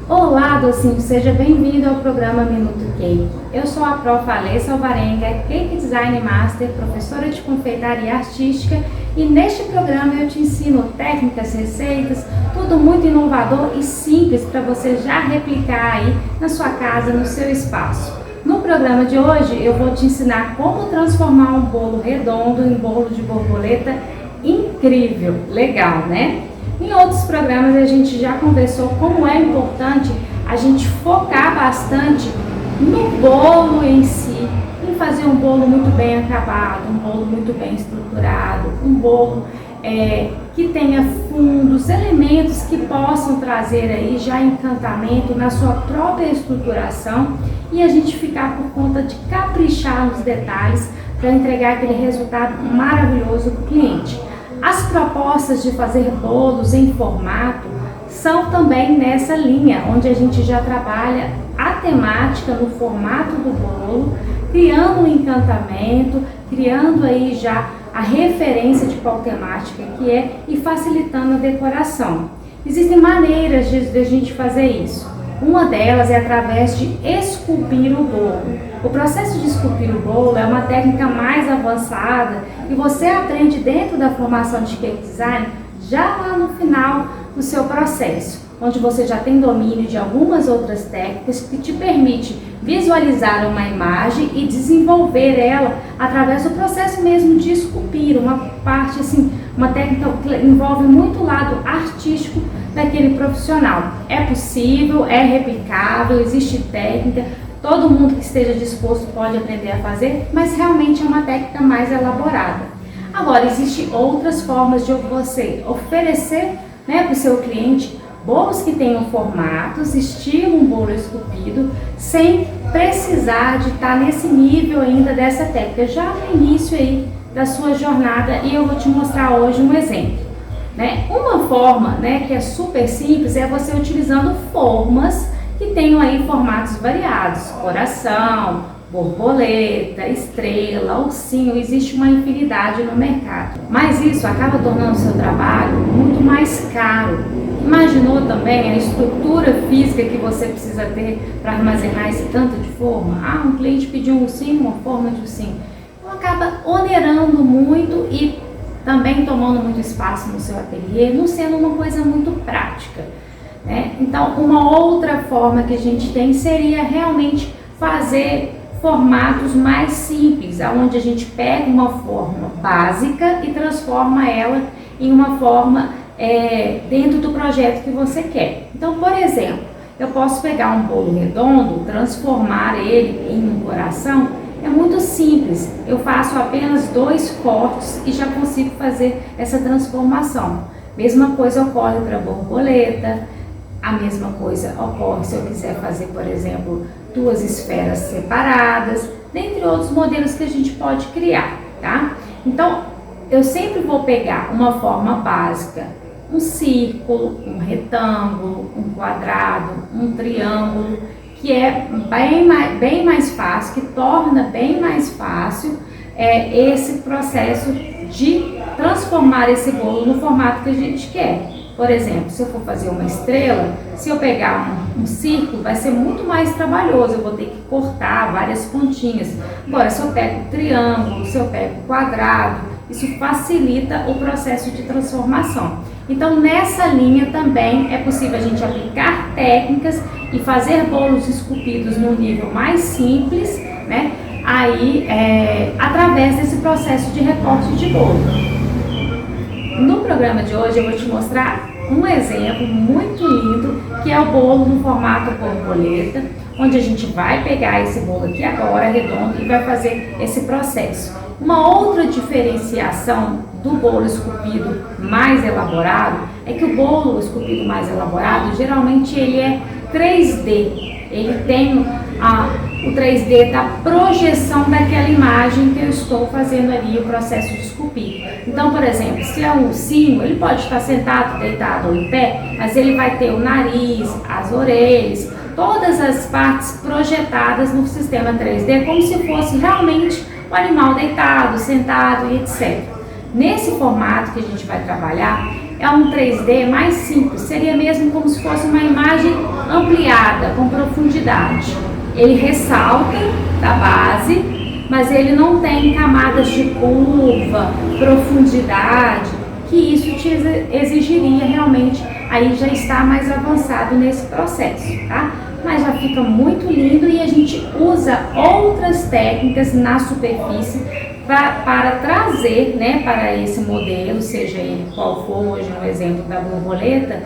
Olá, docinho, seja bem-vindo ao programa Minuto Cake. Eu sou a Prof. Alessa Alvarenga, Cake Design Master, professora de confeitaria artística, e neste programa eu te ensino técnicas, receitas, tudo muito inovador e simples para você já replicar aí na sua casa, no seu espaço. No programa de hoje eu vou te ensinar como transformar um bolo redondo em bolo de borboleta incrível, legal, né? Em outros programas a gente já conversou como é importante a gente focar bastante no bolo em si, em fazer um bolo muito bem acabado, um bolo muito bem estruturado, um bolo que tenha fundos, elementos que possam trazer aí já encantamento na sua própria estruturação e a gente ficar por conta de caprichar nos detalhes para entregar aquele resultado maravilhoso para o cliente. As propostas de fazer bolos em formato são também nessa linha, onde a gente já trabalha a temática no formato do bolo, criando um encantamento, criando aí já a referência de qual temática que é e facilitando a decoração. Existem maneiras de a gente fazer isso. Uma delas é através de esculpir o bolo. O processo de esculpir o bolo é uma técnica mais avançada e você aprende dentro da formação de Cake Design já lá no final do seu processo, onde você já tem domínio de algumas outras técnicas que te permite visualizar uma imagem e desenvolver ela através do processo mesmo de esculpir, uma parte assim, uma técnica que envolve muito o lado artístico daquele profissional. É possível, é replicável, existe técnica, todo mundo que esteja disposto pode aprender a fazer, mas realmente é uma técnica mais elaborada. Agora, existem outras formas de você oferecer para o seu cliente bolos que tenham formatos, estilo um bolo esculpido, sem precisar de estar nesse nível ainda dessa técnica, já no início aí da sua jornada, e eu vou te mostrar hoje um exemplo. Uma forma que é super simples é você utilizando formas que tenham aí formatos variados, coração, borboleta, estrela, ursinho, existe uma infinidade no mercado. Mas isso acaba tornando o seu trabalho muito mais caro. Imaginou também a estrutura física que você precisa ter para armazenar esse tanto de forma? Um cliente pediu um ursinho, uma forma de ursinho. Então acaba onerando muito e também tomando muito espaço no seu ateliê, não sendo uma coisa muito prática. Então, uma outra forma que a gente tem seria realmente fazer formatos mais simples, onde a gente pega uma forma básica e transforma ela em uma forma dentro do projeto que você quer. Então, por exemplo, eu posso pegar um bolo redondo, transformar ele em um coração. É muito simples, eu faço apenas 2 cortes e já consigo fazer essa transformação. Mesma coisa ocorre para a borboleta, a mesma coisa ocorre se eu quiser fazer, por exemplo, 2 esferas separadas, dentre outros modelos que a gente pode criar, tá? Então, eu sempre vou pegar uma forma básica, um círculo, um retângulo, um quadrado, um triângulo, que é bem mais fácil, que torna bem mais fácil esse processo de transformar esse bolo no formato que a gente quer. Por exemplo, se eu for fazer uma estrela, se eu pegar um círculo, vai ser muito mais trabalhoso, eu vou ter que cortar várias pontinhas. Agora, se eu pego um triângulo, se eu pego um quadrado, isso facilita o processo de transformação. Então, nessa linha também é possível a gente aplicar técnicas e fazer bolos esculpidos no nível mais simples, através desse processo de recorte de bolo. No programa de hoje eu vou te mostrar um exemplo muito lindo, que é o bolo no formato borboleta, onde a gente vai pegar esse bolo aqui agora, redondo, e vai fazer esse processo. Uma outra diferenciação do bolo esculpido mais elaborado é que o bolo esculpido mais elaborado, geralmente ele é 3D. Ele tem o 3D da projeção daquela imagem que eu estou fazendo ali, o processo de esculpir. Então, por exemplo, se é um ursinho, ele pode estar sentado, deitado ou em pé, mas ele vai ter o nariz, as orelhas, todas as partes projetadas no sistema 3D, como se fosse realmente o animal deitado, sentado e etc. Nesse formato que a gente vai trabalhar, é um 3D mais simples, seria mesmo como se fosse uma imagem ampliada, com profundidade. Ele ressalta da base, mas ele não tem camadas de curva, profundidade, que isso te exigiria realmente, aí já está mais avançado nesse processo, tá? Mas já fica muito lindo e a gente usa outras técnicas na superfície para trazer, né, para esse modelo, seja ele qual for, hoje no exemplo da borboleta,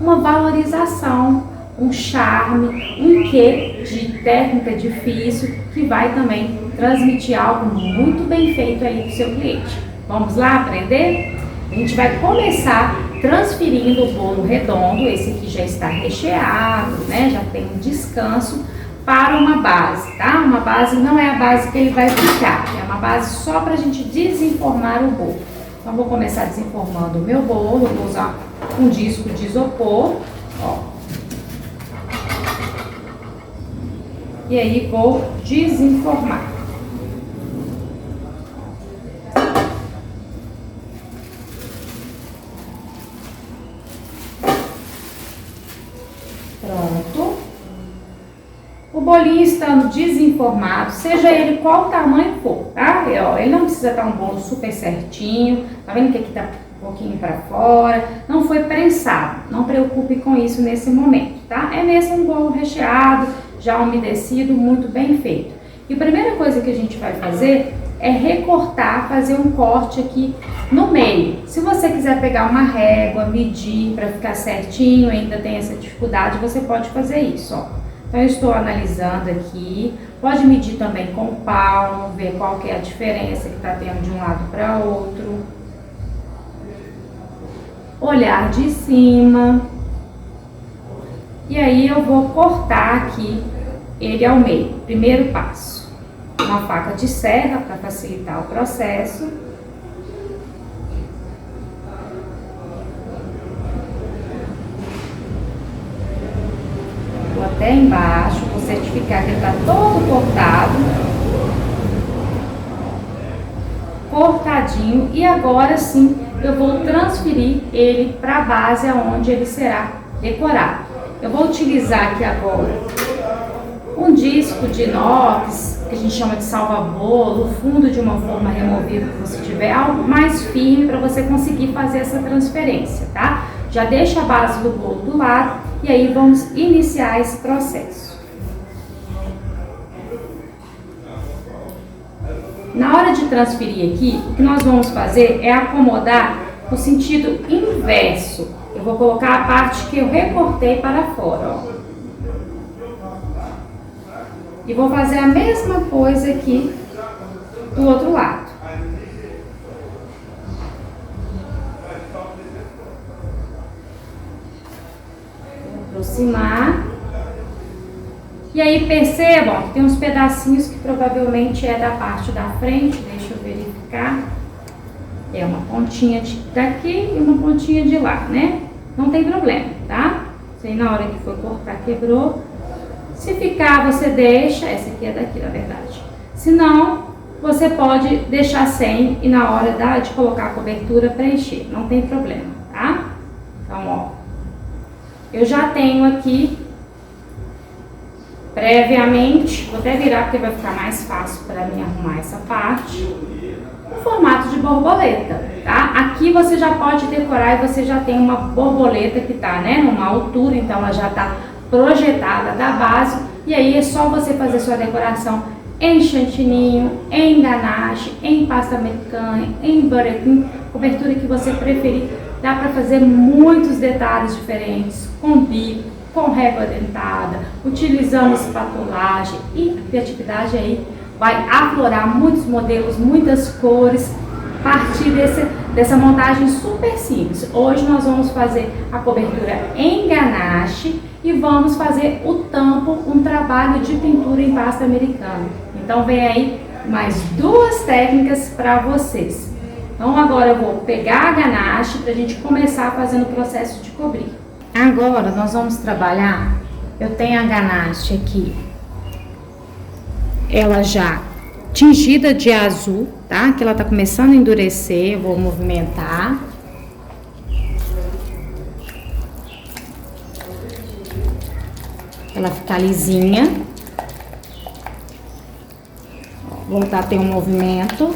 uma valorização, um charme, um quê de técnica difícil que vai também transmitir algo muito bem feito aí para o seu cliente. Vamos lá aprender? A gente vai começar transferindo o bolo redondo, esse aqui já está recheado, né? Já tem um descanso, para uma base, tá? Uma base não é a base que ele vai ficar, é uma base só para a gente desenformar o bolo. Então, vou começar desenformando o meu bolo, vou usar um disco de isopor, ó. E aí, vou desenformar. Pronto. O bolinho estando desenformado, seja ele qual tamanho for, tá? Ele não precisa estar um bolo super certinho, tá vendo que aqui tá um pouquinho para fora, não foi prensado, não preocupe com isso nesse momento, tá? É mesmo um bolo recheado, já umedecido, muito bem feito. E a primeira coisa que a gente vai fazer é recortar, fazer um corte aqui no meio. Se você quiser pegar uma régua, medir para ficar certinho, ainda tem essa dificuldade, você pode fazer isso, ó. Então, eu estou analisando aqui, pode medir também com o palmo, ver qual que é a diferença que está tendo de um lado para outro. Olhar de cima. E aí, eu vou cortar aqui ele ao meio. Primeiro passo, uma faca de serra para facilitar o processo. Vou até embaixo, vou certificar que ele está todo cortadinho, e agora sim eu vou transferir ele para a base aonde ele será decorado. Eu vou utilizar aqui agora um disco de inox, que a gente chama de salva-bolo, fundo de uma forma removível, se você tiver algo mais firme para você conseguir fazer essa transferência, tá? Já deixa a base do bolo do lado e aí vamos iniciar esse processo. Na hora de transferir aqui, o que nós vamos fazer é acomodar no sentido inverso. Eu vou colocar a parte que eu recortei para fora, ó. E vou fazer a mesma coisa aqui do outro lado. Vou aproximar. E aí percebam que tem uns pedacinhos que provavelmente é da parte da frente. Deixa eu verificar. É uma pontinha daqui e uma pontinha de lá, né? Não tem problema, tá? Isso aí na hora que for cortar quebrou. Se ficar, você deixa, essa aqui é daqui, na verdade. Se não, você pode deixar sem e na hora de colocar a cobertura preencher, não tem problema, tá? Então, ó, eu já tenho aqui, previamente, vou até virar porque vai ficar mais fácil para mim arrumar essa parte, o formato de borboleta, tá? Aqui você já pode decorar e você já tem uma borboleta que tá, né, numa altura, então ela já tá projetada da base, e aí é só você fazer sua decoração em chantininho, em ganache, em pasta americana, em buttercream, cobertura que você preferir. Dá para fazer muitos detalhes diferentes, com bico, com régua dentada, utilizando espatulagem, e a criatividade aí vai aflorar muitos modelos, muitas cores, a partir dessa montagem super simples. Hoje nós vamos fazer a cobertura em ganache e vamos fazer o tampo, um trabalho de pintura em pasta americana. Então vem aí mais duas técnicas para vocês. Então agora eu vou pegar a ganache para a gente começar fazendo o processo de cobrir. Agora nós vamos trabalhar, eu tenho a ganache aqui, ela já tingida de azul, tá? Que ela tá começando a endurecer, eu vou movimentar. ela ficar lisinha. Voltar a ter um movimento.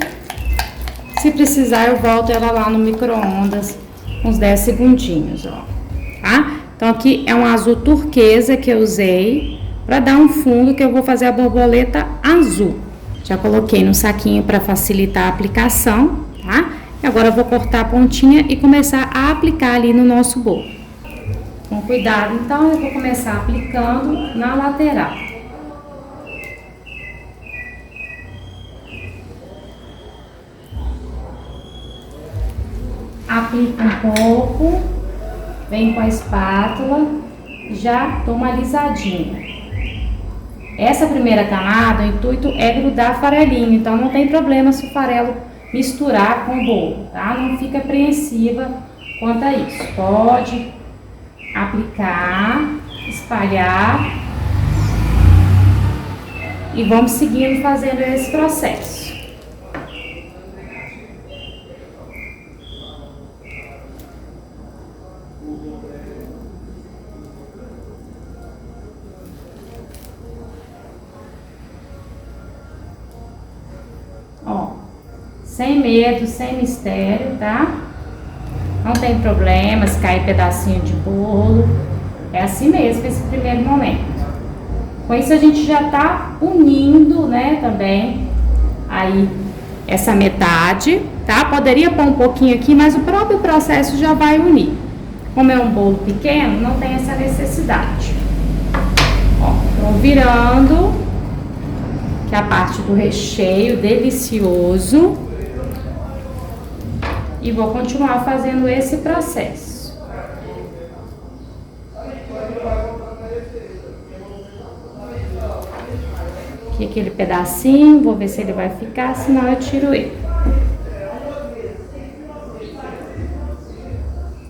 Se precisar, eu volto ela lá no micro-ondas uns 10 segundinhos, ó, tá? Então, aqui é um azul turquesa que eu usei para dar um fundo, que eu vou fazer a borboleta azul. Já coloquei no saquinho para facilitar a aplicação, tá? E agora eu vou cortar a pontinha e começar a aplicar ali no nosso bolo. Com cuidado, então, eu vou começar aplicando na lateral. Aplica um pouco, vem com a espátula e já toma alisadinha. Essa primeira camada, o intuito é grudar farelinho, então não tem problema se o farelo misturar com o bolo, tá? Não fica apreensiva quanto a isso. Pode aplicar, espalhar e vamos seguindo fazendo esse processo. Ó, sem medo, sem mistério, tá? Não tem problema se cair pedacinho de bolo. É assim mesmo, esse primeiro momento. Com isso a gente já tá unindo, né, também aí essa metade, tá? Poderia pôr um pouquinho aqui, mas o próprio processo já vai unir. Como é um bolo pequeno, não tem essa necessidade. Ó, tô virando, que é a parte do recheio delicioso, e vou continuar fazendo esse processo. Aqui aquele pedacinho, vou ver se ele vai ficar, senão eu tiro ele.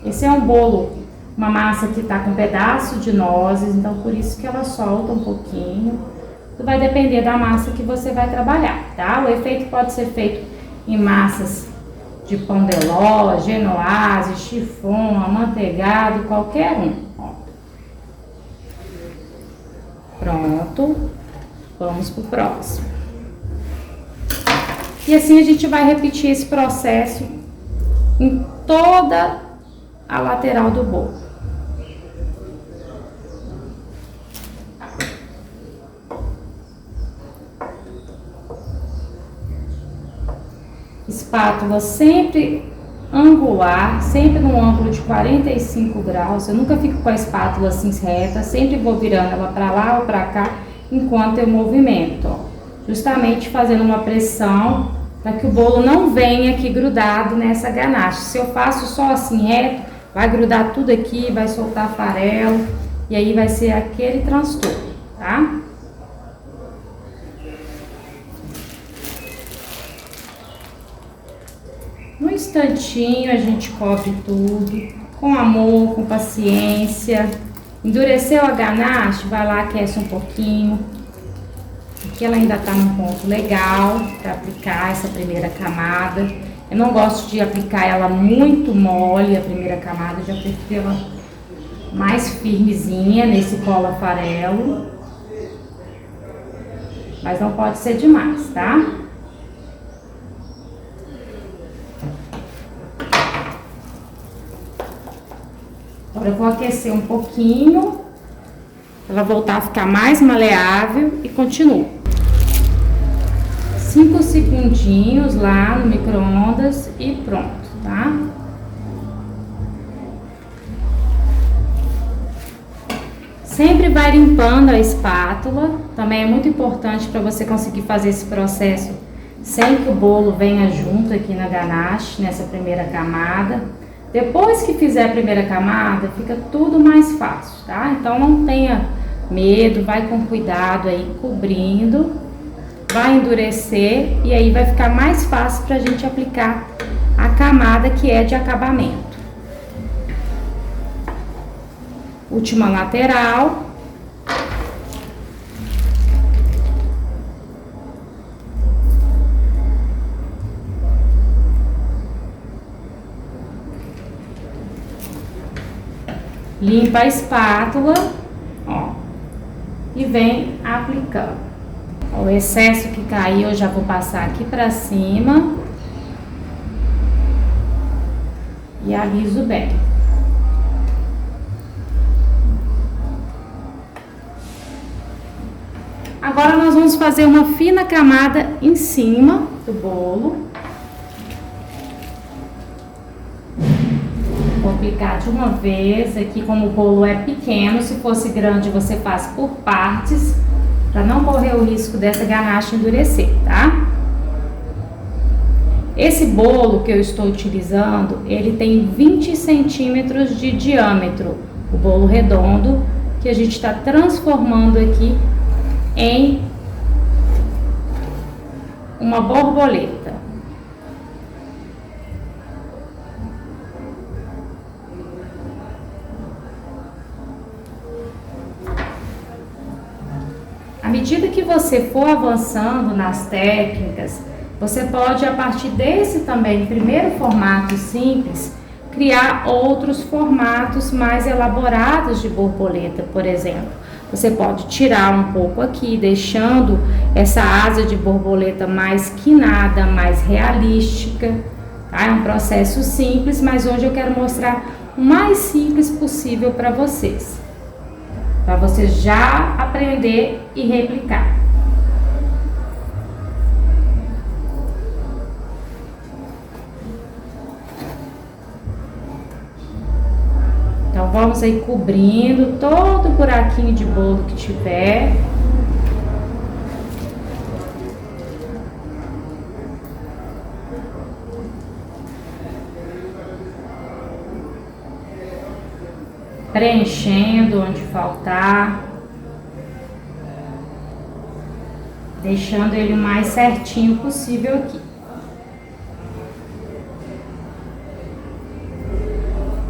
Esse é um bolo, uma massa que tá com pedaço de nozes, então por isso que ela solta um pouquinho. Vai depender da massa que você vai trabalhar, tá? O efeito pode ser feito em massas de pão de ló, genoise, chiffon, amanteigado, qualquer um. Ó. Pronto. Vamos pro próximo. E assim a gente vai repetir esse processo em toda a lateral do bolo. Espátula sempre angular, sempre no ângulo de 45 graus. Eu nunca fico com a espátula assim reta, sempre vou virando ela para lá ou para cá enquanto eu movimento, ó. Justamente fazendo uma pressão para que o bolo não venha aqui grudado nessa ganache. Se eu faço só assim reto, vai grudar tudo aqui, vai soltar farelo e aí vai ser aquele transtorno, tá? No instantinho a gente cobre tudo, com amor, com paciência. Endureceu a ganache, vai lá, aquece um pouquinho. Aqui ela ainda tá num ponto legal para aplicar essa primeira camada. Eu não gosto de aplicar ela muito mole, a primeira camada, eu já prefiro ela mais firmezinha nesse cola farelo. Mas não pode ser demais, tá? Agora eu vou aquecer um pouquinho, pra ela voltar a ficar mais maleável e continuo. 5 segundinhos lá no micro-ondas e pronto, tá? Sempre vai limpando a espátula, também é muito importante para você conseguir fazer esse processo sem que o bolo venha junto aqui na ganache, nessa primeira camada. Depois que fizer a primeira camada, fica tudo mais fácil, tá? Então não tenha medo, vai com cuidado aí, cobrindo, vai endurecer e aí vai ficar mais fácil pra gente aplicar a camada que é de acabamento. Última lateral. Limpa a espátula, ó. e vem aplicando. O excesso que caiu eu já vou passar aqui pra cima e aliso bem. Agora nós vamos fazer uma fina camada em cima do bolo. Vou aplicar de uma vez. Aqui, como o bolo é pequeno, se fosse grande você faz por partes, para não correr o risco dessa ganache endurecer, tá? Esse bolo que eu estou utilizando, ele tem 20 centímetros de diâmetro, o bolo redondo, que a gente está transformando aqui em uma borboleta. À medida que você for avançando nas técnicas, você pode, a partir desse também primeiro formato simples, criar outros formatos mais elaborados de borboleta, por exemplo. Você pode tirar um pouco aqui, deixando essa asa de borboleta mais quinada, mais realística, tá? É um processo simples, mas hoje eu quero mostrar o mais simples possível para vocês já aprender e replicar. Então, vamos aí cobrindo todo o buraquinho de bolo que tiver. Preenchendo onde faltar. Deixando ele o mais certinho possível aqui.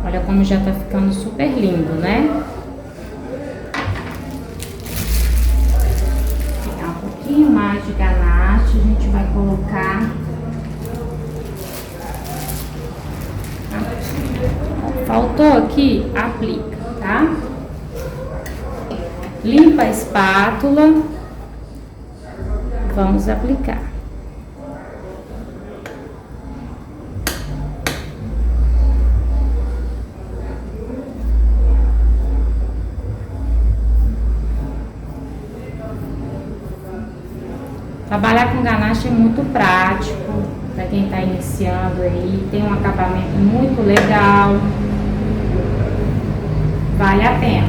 Olha como já tá ficando super lindo, né? Vou pegar um pouquinho mais de ganache, a gente vai colocar aqui. Faltou aqui, aplica, tá? Limpa a espátula, vamos aplicar. Trabalhar com ganache é muito prático, para quem está iniciando aí, tem um acabamento muito legal, vale a pena.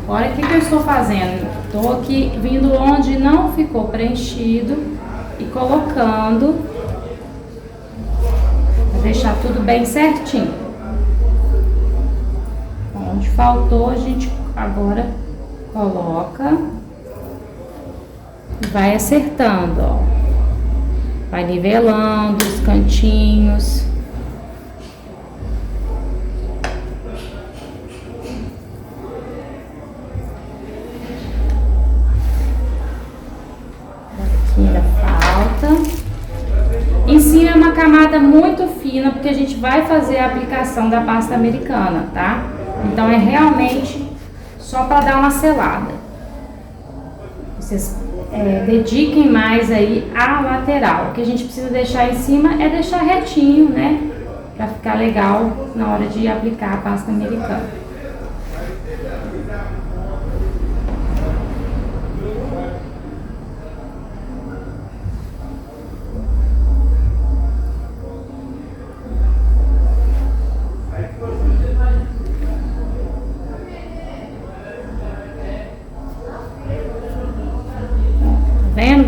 Agora, o que eu estou fazendo? Estou aqui vindo onde não ficou preenchido e colocando, para deixar tudo bem certinho. Onde faltou, a gente agora coloca e vai acertando, ó. Vai nivelando os cantinhos. Aqui ainda falta. Em cima é uma camada muito fina, porque a gente vai fazer a aplicação da pasta americana, tá? Então é realmente só para dar uma selada. Vocês dediquem mais aí a lateral. O que a gente precisa deixar em cima é deixar retinho, né? Para ficar legal na hora de aplicar a pasta americana.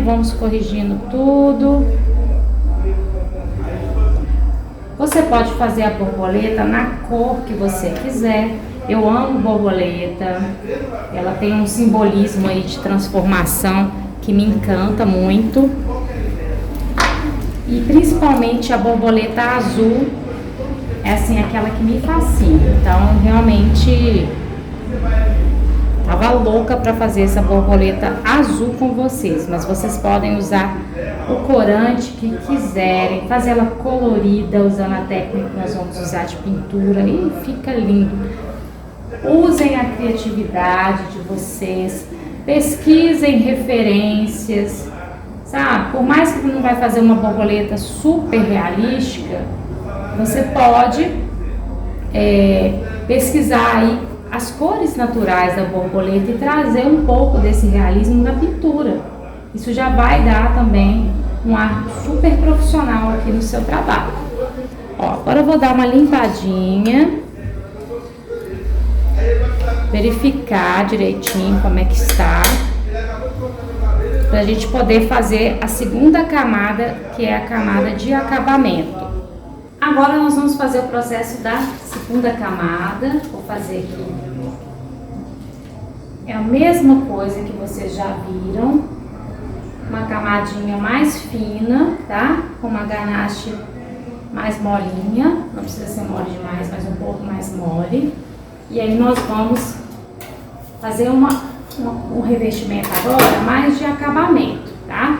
Vamos corrigindo tudo. Você pode fazer a borboleta na cor que você quiser. Eu amo borboleta. Ela tem um simbolismo aí de transformação que me encanta muito. E principalmente a borboleta azul é assim aquela que me fascina. Então realmente Tava louca para fazer essa borboleta azul com vocês, mas vocês podem usar o corante que quiserem, fazer ela colorida usando a técnica que nós vamos usar de pintura e fica lindo. Usem a criatividade de vocês, pesquisem referências, sabe? Por mais que não vai fazer uma borboleta super realística, você pode pesquisar aí as cores naturais da borboleta e trazer um pouco desse realismo na pintura. Isso já vai dar também um ar super profissional aqui no seu trabalho. Ó, agora eu vou dar uma limpadinha, verificar direitinho como é que está, para a gente poder fazer a segunda camada, que é a camada de acabamento. Agora nós vamos fazer o processo da segunda camada. Vou fazer aqui. É a mesma coisa que vocês já viram. Uma camadinha mais fina, tá? Com uma ganache mais molinha. Não precisa ser mole demais, mas um pouco mais mole. E aí nós vamos fazer um revestimento agora mais de acabamento, tá?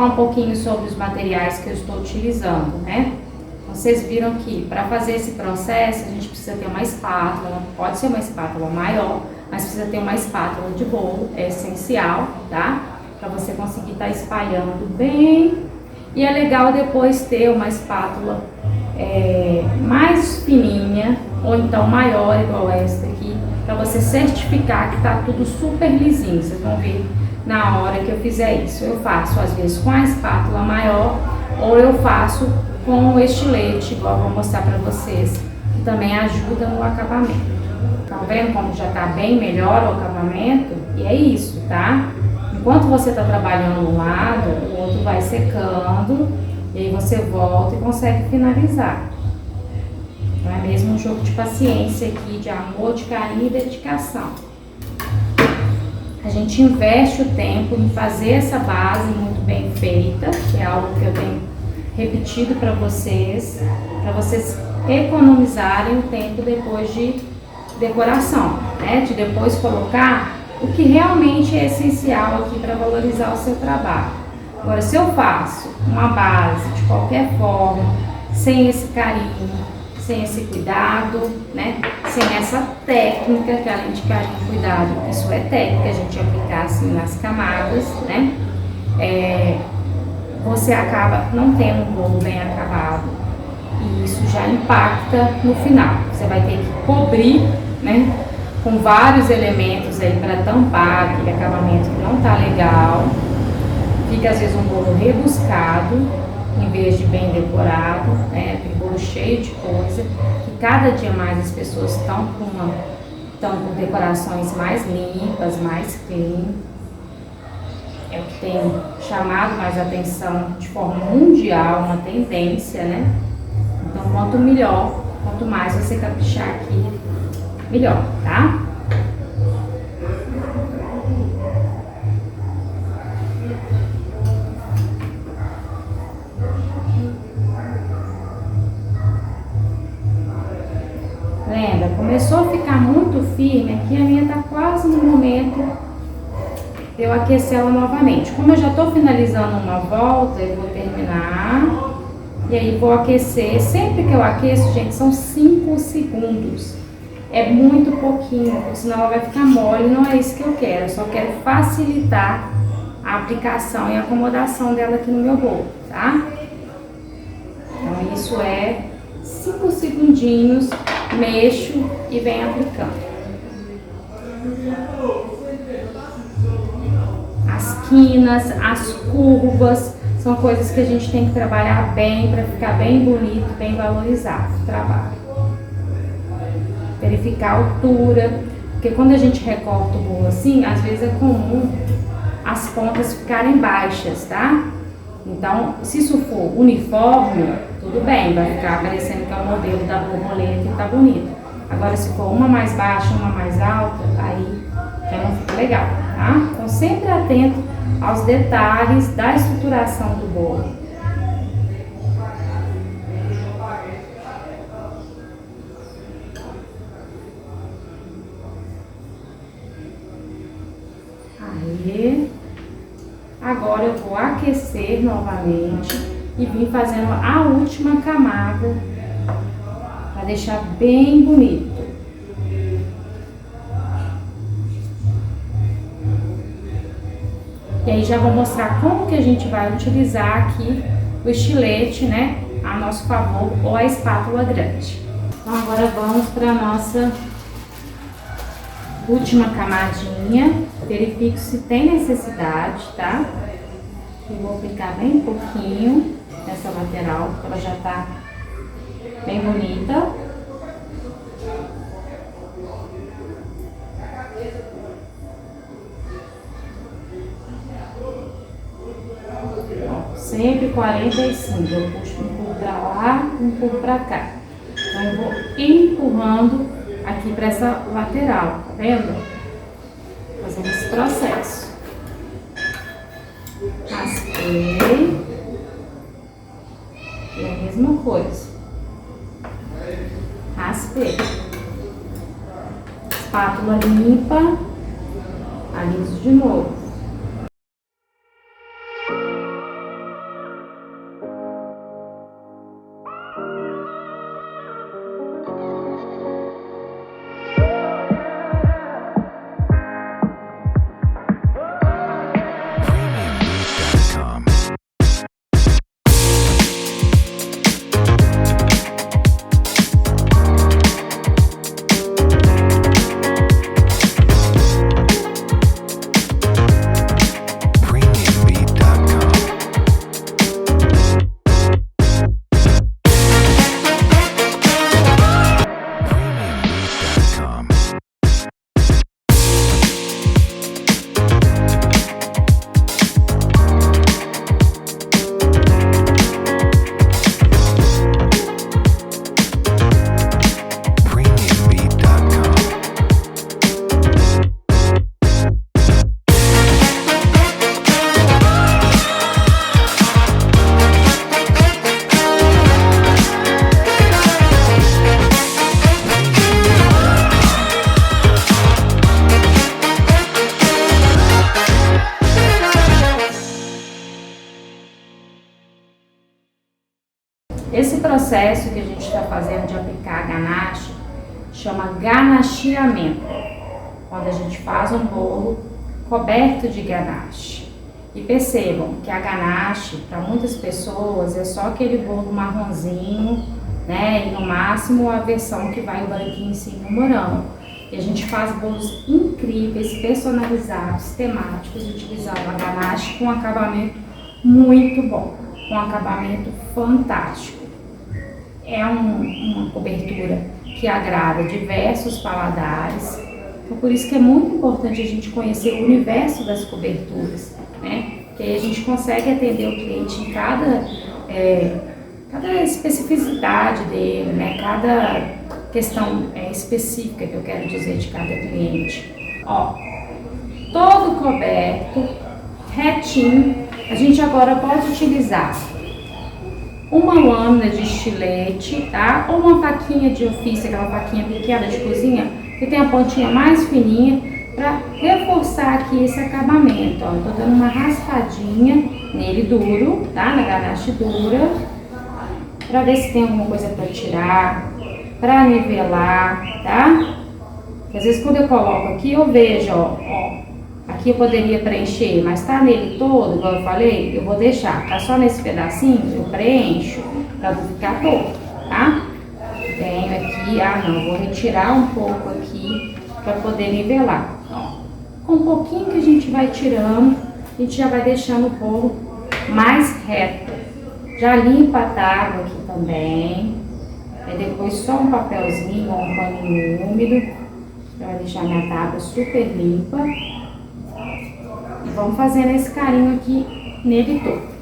Um pouquinho sobre os materiais que eu estou utilizando, né? Vocês viram que para fazer esse processo a gente precisa ter uma espátula, pode ser uma espátula maior, mas precisa ter uma espátula de bolo, é essencial, tá? Para você conseguir estar espalhando bem. E é legal depois ter uma espátula mais fininha, ou então maior, igual esta aqui, para você certificar que tá tudo super lisinho. Vocês vão ver na hora que eu fizer isso. Eu faço às vezes com a espátula maior, ou eu faço com o estilete, igual eu vou mostrar para vocês, que também ajuda no acabamento. Estão vendo como já tá bem melhor o acabamento? E é isso, tá? Enquanto você está trabalhando um lado, o outro vai secando, e aí você volta e consegue finalizar. Então é mesmo um jogo de paciência aqui, de amor, de carinho e dedicação. A gente investe o tempo em fazer essa base muito bem feita, que é algo que eu tenho repetido para vocês economizarem o tempo depois de decoração, né? De depois colocar o que realmente é essencial aqui para valorizar o seu trabalho. Agora, se eu faço uma base de qualquer forma, sem esse carinho, sem esse cuidado, né? Sem essa técnica, que além de carinho e cuidado, isso é técnica, a gente aplicar assim nas camadas, né? Você acaba não tendo um bolo bem acabado e isso já impacta no final. Você vai ter que cobrir, né? Com vários elementos aí para tampar aquele acabamento que não tá legal. Fica às vezes um bolo rebuscado, em vez de bem decorado, né? Aquele bolo cheio de coisa, que cada dia mais as pessoas estão com decorações mais limpas, mais clean. É o que tem chamado mais atenção de forma mundial, uma tendência, né? Então, quanto melhor, quanto mais você caprichar aqui, melhor, tá? Lembra, começou a ficar muito firme aqui, a minha tá quase no momento de eu aquecer ela novamente. Como eu já tô finalizando uma volta, eu vou terminar e aí vou aquecer. Sempre que eu aqueço, gente, são 5 segundos. É muito pouquinho, senão ela vai ficar mole, não é isso que eu quero. Eu só quero facilitar a aplicação e a acomodação dela aqui no meu bolo, tá? Então isso é 5 segundinhos, mexo e venho aplicando. As quinas, as curvas, são coisas que a gente tem que trabalhar bem para ficar bem bonito, bem valorizado o trabalho. Verificar a altura, porque quando a gente recorta o bolo assim, às vezes é comum as pontas ficarem baixas, tá? Então, se isso for uniforme, tudo bem, vai ficar parecendo que é o modelo da borboleta e tá bonito. Agora, se for uma mais baixa, uma mais alta, aí já não fica legal, tá? Então, sempre atento aos detalhes da estruturação do bolo. Aí, agora eu vou aquecer novamente e vim fazendo a última camada para deixar bem bonito. E aí já vou mostrar como que a gente vai utilizar aqui o estilete, né, a nosso favor, ou a espátula grande. Então agora vamos para a nossa última camadinha. Verifico se tem necessidade, tá? Eu vou aplicar bem pouquinho nessa lateral, porque ela já tá bem bonita. Sempre 45, eu puxo um pouco pra lá, um pouco pra cá. Então eu vou empurrando aqui pra essa lateral, tá vendo? Fazendo esse processo. Raspei. E a mesma coisa. Raspei. Espátula limpa. Aliso de novo. Esse processo que a gente está fazendo de aplicar a ganache chama ganacheamento, quando a gente faz um bolo coberto de ganache. E percebam que a ganache, para muitas pessoas, é só aquele bolo marronzinho, né? E no máximo a versão que vai o branquinho em cima e o morango. E a gente faz bolos incríveis, personalizados, temáticos, utilizando a ganache com um acabamento muito bom, com um acabamento fantástico. É uma cobertura que agrada diversos paladares. Então, por isso que é muito importante a gente conhecer o universo das coberturas, né? Que aí a gente consegue atender o cliente em cada especificidade dele, né? Cada questão específica que eu quero dizer de cada cliente. Ó, todo coberto, retinho. A gente agora pode utilizar uma lâmina de estilete, tá? Ou uma faquinha de ofício, aquela faquinha pequena de cozinha, que tem a pontinha mais fininha, para reforçar aqui esse acabamento, ó. Eu tô dando uma raspadinha nele duro, tá? Na ganache dura, para ver se tem alguma coisa para tirar, para nivelar, tá? Porque às vezes quando eu coloco aqui, eu vejo, ó, aqui eu poderia preencher, mas tá nele todo, igual eu falei, eu vou deixar, tá só nesse pedacinho, eu preencho, para não ficar torto, tá? aqui, não, vou retirar um pouco aqui para poder nivelar. Ó, com um pouquinho que a gente vai tirando, a gente já vai deixando o bolo mais reto. Já limpa a tábua aqui também. Aí depois só um papelzinho ou um paninho úmido. Já vai deixar minha tábua super limpa. E vamos fazendo esse carinho aqui nele todo.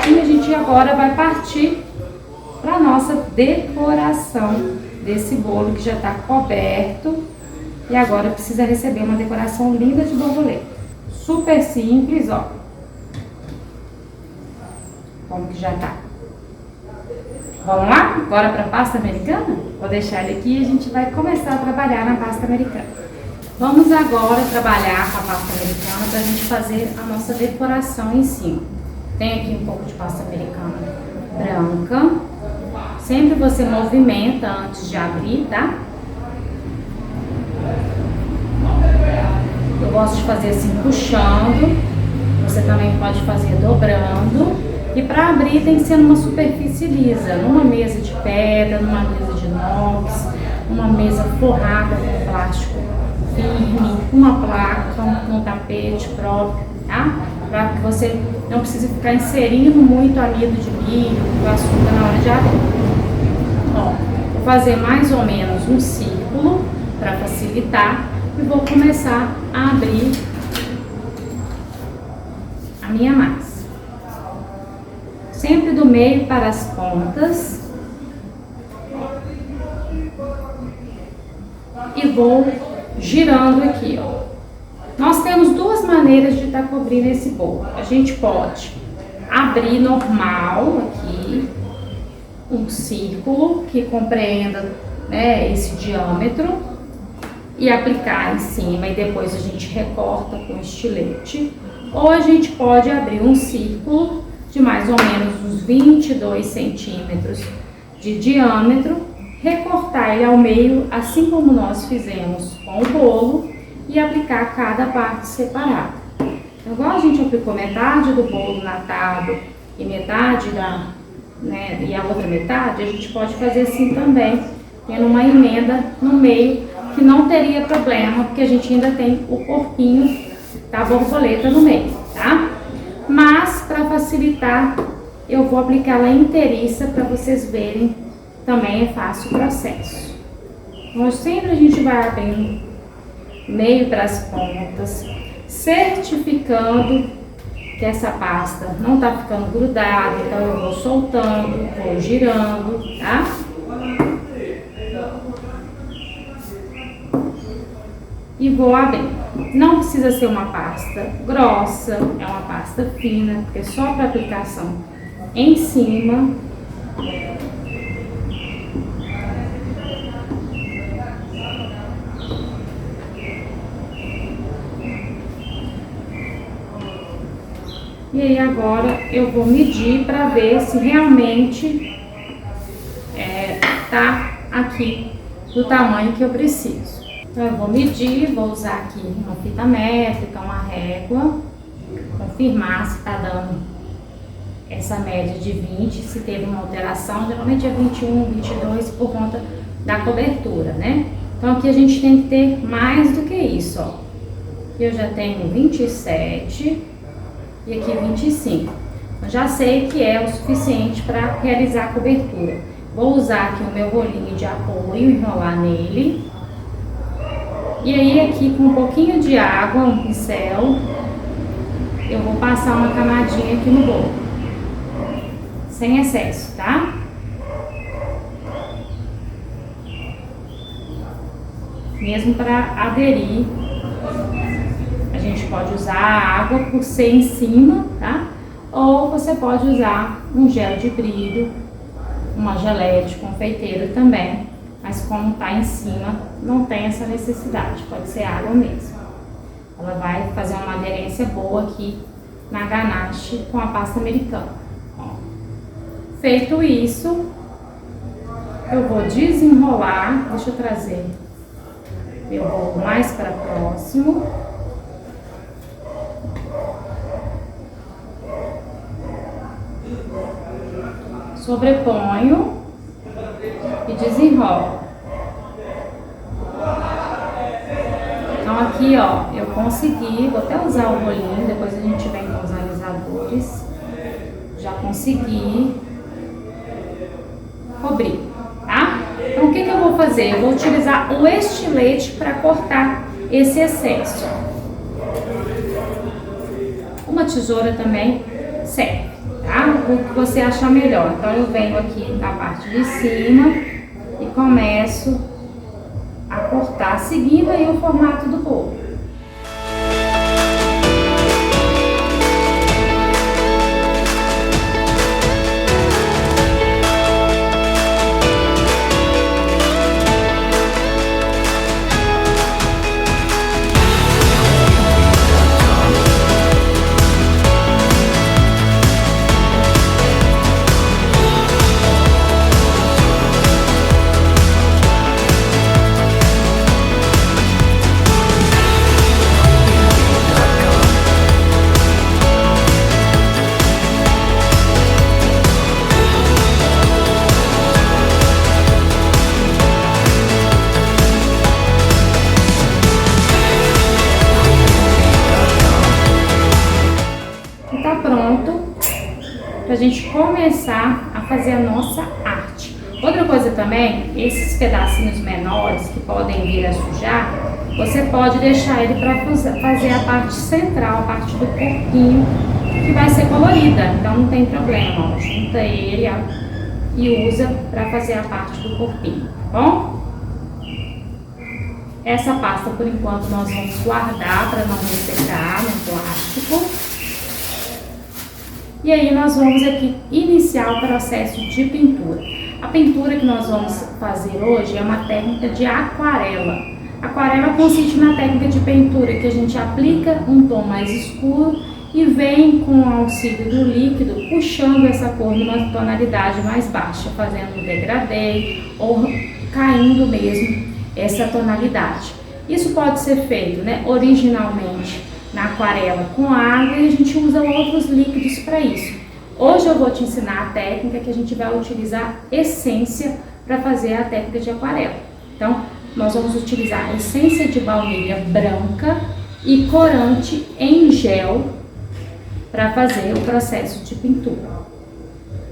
E a gente agora vai partir para a nossa decoração desse bolo que já está coberto. E agora precisa receber uma decoração linda de borboleta. Super simples, ó. Como que já tá. Vamos lá? Agora para a pasta americana? Vou deixar ele aqui e a gente vai começar a trabalhar na pasta americana. Vamos agora trabalhar com a pasta americana para a gente fazer a nossa decoração em cima. Tem aqui um pouco de pasta americana branca. Sempre você movimenta antes de abrir, tá? Eu gosto de fazer assim, puxando. Você também pode fazer dobrando. E para abrir tem que ser numa superfície lisa. Numa mesa de pedra, numa mesa de inox, uma mesa forrada com plástico firme, uma placa, um tapete próprio, tá? Para que você não precise ficar inserindo muito amido de milho, o açúcar na hora de abrir. Ó, vou fazer mais ou menos um círculo para facilitar e vou começar a abrir a minha massa. Sempre do meio para as pontas. E vou girando aqui, ó. Nós temos duas maneiras de estar cobrindo esse bolo. A gente pode abrir normal aqui, um círculo que compreenda, né, esse diâmetro e aplicar em cima e depois a gente recorta com estilete. Ou a gente pode abrir um círculo de mais ou menos uns 22 centímetros de diâmetro, recortar ele ao meio, assim como nós fizemos com o bolo, e aplicar cada parte separada. Então, igual a gente aplicou metade do bolo na tábua e metade e a outra metade, a gente pode fazer assim também, tendo uma emenda no meio, que não teria problema, porque a gente ainda tem o corpinho da borboleta no meio, tá? Mas, para facilitar, eu vou aplicar ela inteiriça para vocês verem, também é fácil o processo. Então, sempre a gente vai abrindo meio para as pontas, certificando que essa pasta não está ficando grudada, então eu vou soltando, vou girando, tá? E vou abrir. Não precisa ser uma pasta grossa, é uma pasta fina, porque é só para aplicação em cima. E aí agora eu vou medir para ver se realmente tá aqui do tamanho que eu preciso. Então eu vou medir, vou usar aqui uma fita métrica, uma régua, confirmar se tá dando essa média de 20, se teve uma alteração, geralmente é 21, 22 por conta da cobertura, né? Então aqui a gente tem que ter mais do que isso, ó. Eu já tenho 27 e aqui 25. Eu já sei que é o suficiente para realizar a cobertura. Vou usar aqui o meu rolinho de apoio, enrolar nele. E aí aqui com um pouquinho de água, um pincel, eu vou passar uma camadinha aqui no bolo, sem excesso, tá? Mesmo para aderir, a gente pode usar a água por ser em cima, tá? Ou você pode usar um gel de brilho, uma geleia de confeiteiro também, mas como tá em cima, não tem essa necessidade, pode ser água mesmo. Ela vai fazer uma aderência boa aqui na ganache com a pasta americana. Ó. Feito isso, eu vou desenrolar, deixa eu trazer meu bolo mais para próximo. Sobreponho e desenrolo. Então aqui, ó, eu consegui, vou até usar o rolinho, depois a gente vem com os alisadores. Já consegui cobrir, tá? Então o que eu vou fazer? Eu vou utilizar o estilete para cortar esse excesso. Uma tesoura também serve, tá? O que você achar melhor. Então eu venho aqui na parte de cima e começo a cortar, seguindo aí o formato do bolo. Pra gente começar a fazer a nossa arte. Outra coisa também, esses pedacinhos menores que podem vir a sujar, você pode deixar ele para fazer a parte central, a parte do corpinho, que vai ser colorida, então não tem problema, ó. Junta ele e usa para fazer a parte do corpinho, tá bom? Essa pasta, por enquanto, nós vamos guardar para não ressecar no plástico. E aí nós vamos aqui iniciar o processo de pintura. A pintura que nós vamos fazer hoje é uma técnica de aquarela. Aquarela consiste na técnica de pintura que a gente aplica um tom mais escuro e vem com o auxílio do líquido puxando essa cor numa tonalidade mais baixa, fazendo um degradê ou caindo mesmo essa tonalidade. Isso pode ser feito, né, originalmente na aquarela com água, e a gente usa outros líquidos para isso. Hoje eu vou te ensinar a técnica que a gente vai utilizar essência para fazer a técnica de aquarela. Então, nós vamos utilizar essência de baunilha branca e corante em gel para fazer o processo de pintura.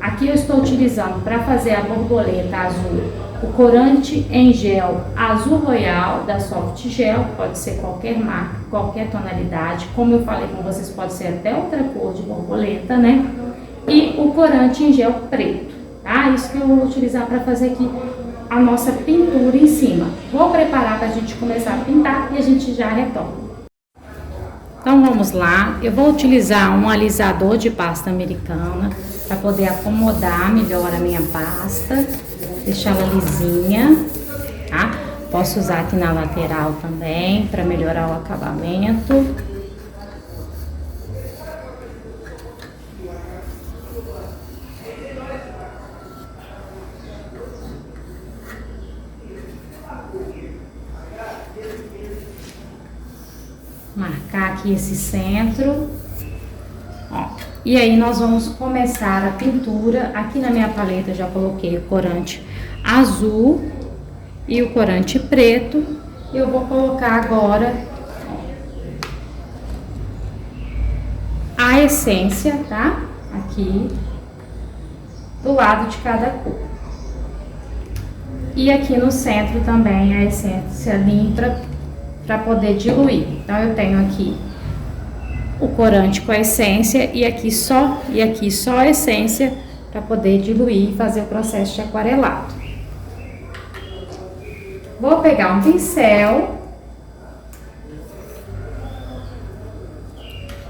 Aqui eu estou utilizando para fazer a borboleta azul o corante em gel azul royal da Soft Gel, pode ser qualquer marca, qualquer tonalidade, como eu falei com vocês, pode ser até outra cor de borboleta, né? E o corante em gel preto, tá? Isso que eu vou utilizar para fazer aqui a nossa pintura em cima. Vou preparar para a gente começar a pintar e a gente já retorna. Então vamos lá, eu vou utilizar um alisador de pasta americana para poder acomodar melhor a minha pasta, deixar ela lisinha, tá? Posso usar aqui na lateral também para melhorar o acabamento. Marcar aqui esse centro, ó. E aí nós vamos começar a pintura. Aqui na minha paleta eu já coloquei o corante azul e o corante preto. Eu vou colocar agora a essência, tá? Aqui do lado de cada cor. E aqui no centro também a essência limpa para poder diluir. Então eu tenho aqui o corante com a essência e aqui só a essência para poder diluir e fazer o processo de aquarelado. Vou pegar um pincel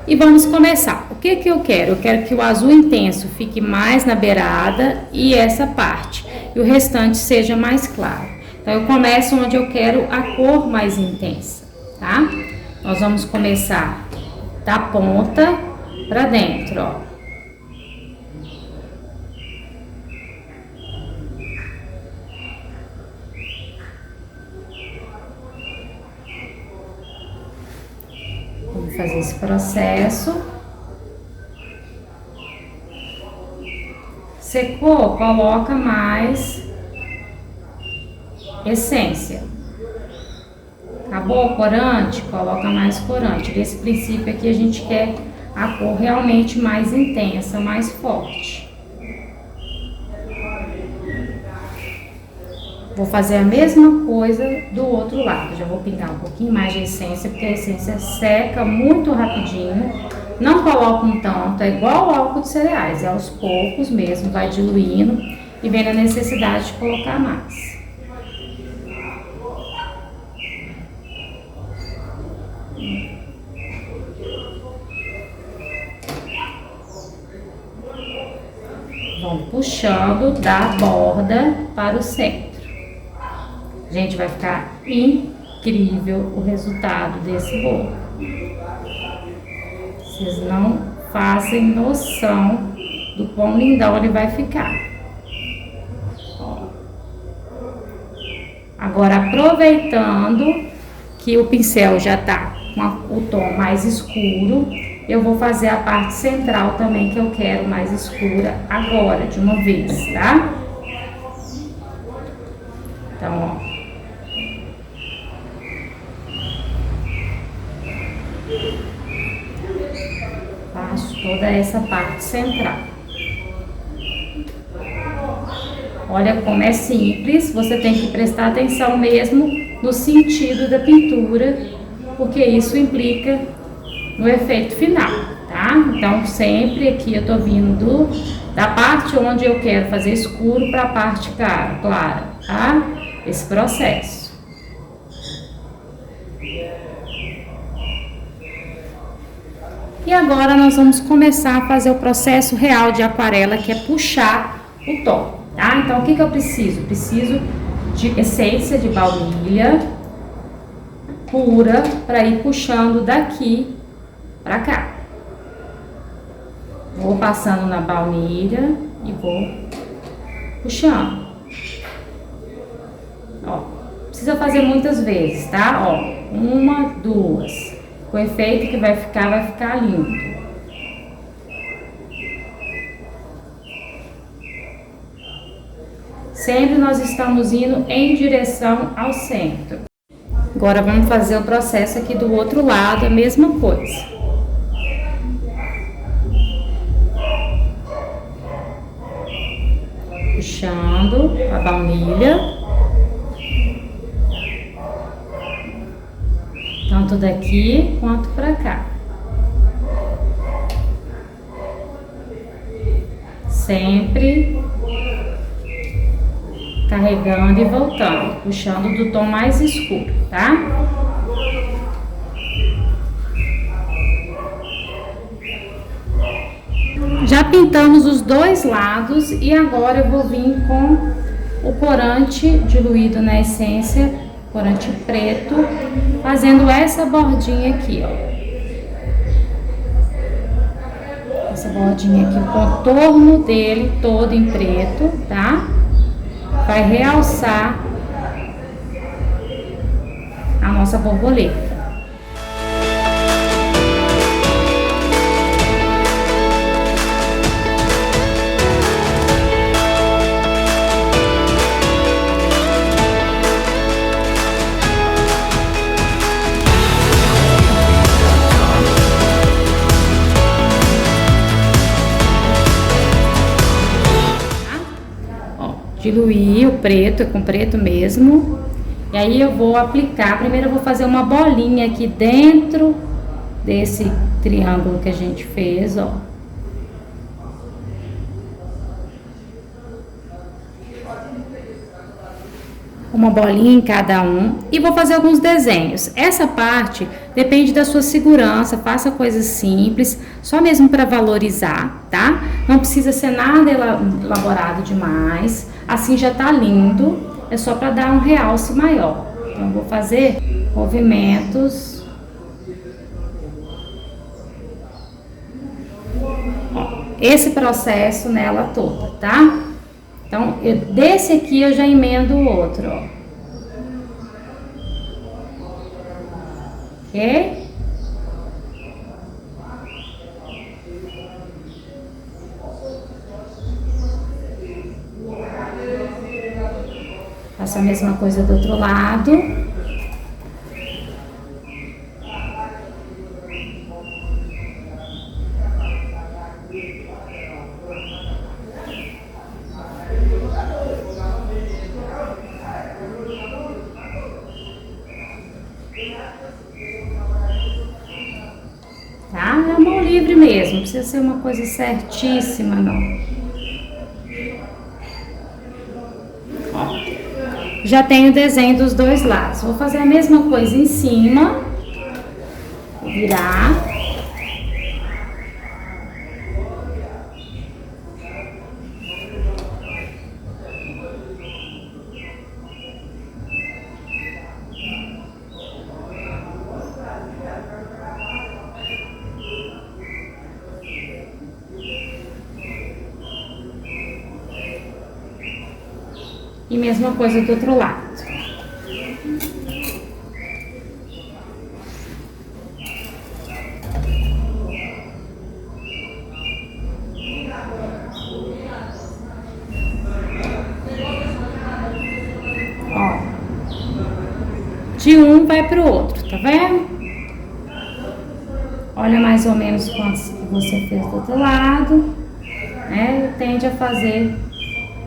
e vamos começar. O que que eu quero? Eu quero que o azul intenso fique mais na beirada e essa parte, e o restante seja mais claro. Então, eu começo onde eu quero a cor mais intensa, tá? Nós vamos começar da ponta pra dentro, ó. Vamos fazer esse processo. Secou, coloca mais essência. Acabou o corante, coloca mais corante. Desse princípio aqui a gente quer a cor realmente mais intensa, mais forte. Vou fazer a mesma coisa do outro lado. Já vou pingar um pouquinho mais de essência, porque a essência seca muito rapidinho. Não coloco um tanto, é igual ao álcool de cereais, é aos poucos mesmo, vai diluindo e vem a necessidade de colocar mais. Vamos puxando da borda para o centro. Gente, vai ficar incrível o resultado desse bolo. Vocês não fazem noção do quão lindão ele vai ficar. Ó. Agora, aproveitando que o pincel já tá com o tom mais escuro, eu vou fazer a parte central também, que eu quero mais escura agora, de uma vez, tá? Então, ó. Faço toda essa parte central. Olha como é simples, você tem que prestar atenção mesmo no sentido da pintura, porque isso implica no efeito final, tá? Então, sempre aqui eu tô vindo da parte onde eu quero fazer escuro para a parte clara, tá? Esse processo. E agora nós vamos começar a fazer o processo real de aquarela, que é puxar o tom, tá? Então, o que que eu preciso? Preciso de essência de baunilha pura para ir puxando daqui para cá. Vou passando na baunilha e vou puxando. Ó, precisa fazer muitas vezes, tá? Ó, uma, duas. O efeito que vai ficar lindo. Sempre nós estamos indo em direção ao centro. Agora vamos fazer o processo aqui do outro lado, a mesma coisa. Puxando a baunilha. Tanto daqui quanto pra cá. Sempre carregando e voltando, puxando do tom mais escuro, tá? Já pintamos os dois lados e agora eu vou vir com o corante diluído na essência, corante preto, fazendo essa bordinha aqui, ó. Essa bordinha aqui, o contorno dele todo em preto, tá? Vai realçar a nossa borboleta. Diluir o preto, é com preto mesmo. E aí eu vou aplicar, primeiro eu vou fazer uma bolinha aqui dentro triângulo que a gente fez, ó. Uma bolinha em cada um e vou fazer alguns desenhos. Essa parte depende da sua segurança, faça coisas simples, só mesmo para valorizar, tá? Não precisa ser nada elaborado demais, assim já tá lindo, é só para dar um realce maior. Então, vou fazer movimentos. Ó, esse processo nela toda, tá? Então, desse aqui eu já emendo o outro, ó. Ok? Faço a mesma coisa do outro lado. Tá? É a mão livre mesmo, não precisa ser uma coisa certíssima, não. Ó, já tenho o desenho dos dois lados. Vou fazer a mesma coisa em cima. Vou virar. E mesma coisa do outro lado. Ó, de um vai pro outro, tá vendo? Olha mais ou menos quantos que você fez do outro lado, né? E tende a fazer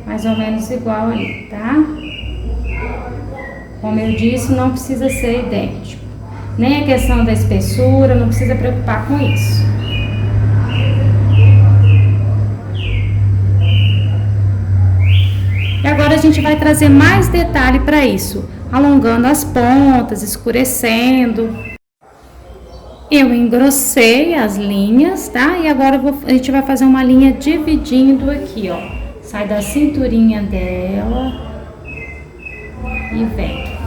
mais ou menos igual ali, tá? Como eu disse, não precisa ser idêntico. Nem a questão da espessura, não precisa preocupar com isso. E agora a gente vai trazer mais detalhe para isso, alongando as pontas, escurecendo. Eu engrossei as linhas, tá? E agora a gente vai fazer uma linha dividindo aqui, ó. Sai da cinturinha dela e vem.